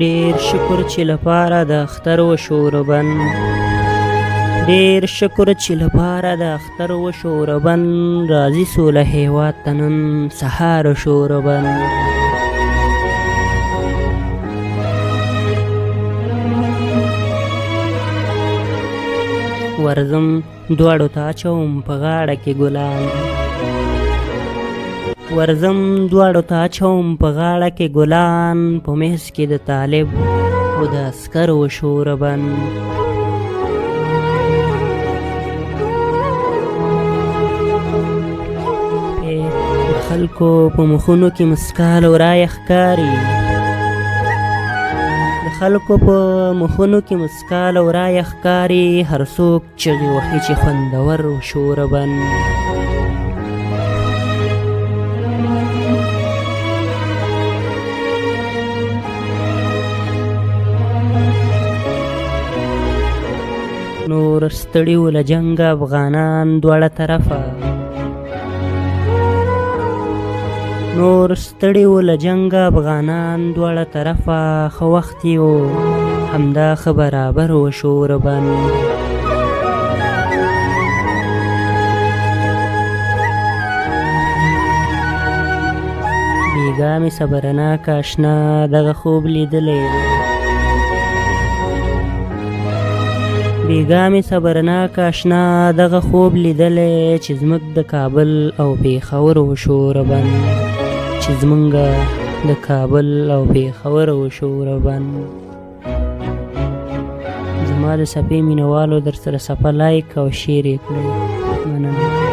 ډیر شکر چې لپاره د اختر و شوربن ډیر شکر چې لپاره د اختر و شوربن راځي سوله هیواد ته نن سهار شوربن ورځم دواړو ته اچوم په غاړه کې ګلان ورځم دواړو ته اچوم په غاړه کې ګلان په میز کې د طالب او د عسکر و شوربن د خلکو په مخونو کې مسکا لورای ښکاري د خلکو په مخونو کې مسکا لورای ښکاري هر څوک چغې وهي چې خوندور و شوربن نور ستړي و له جنګ افغانان دواړه طرفه نور ستړي و له جنګ افغانان دواړه طرفه ښه وخت یې و همدا ښه برابر و شوربن بېګا مې صبرناک اشنا دغه خوب لیدلی بیګا مې صبرناک اشنا دغه خوب لیدلی چې زموږ د کابل او پېښور و شوربن چې زموږ د کابل او پېښور و شوربن زما د څپې مینهوالو در سره څپه لایک او شیر یې کړئ مننه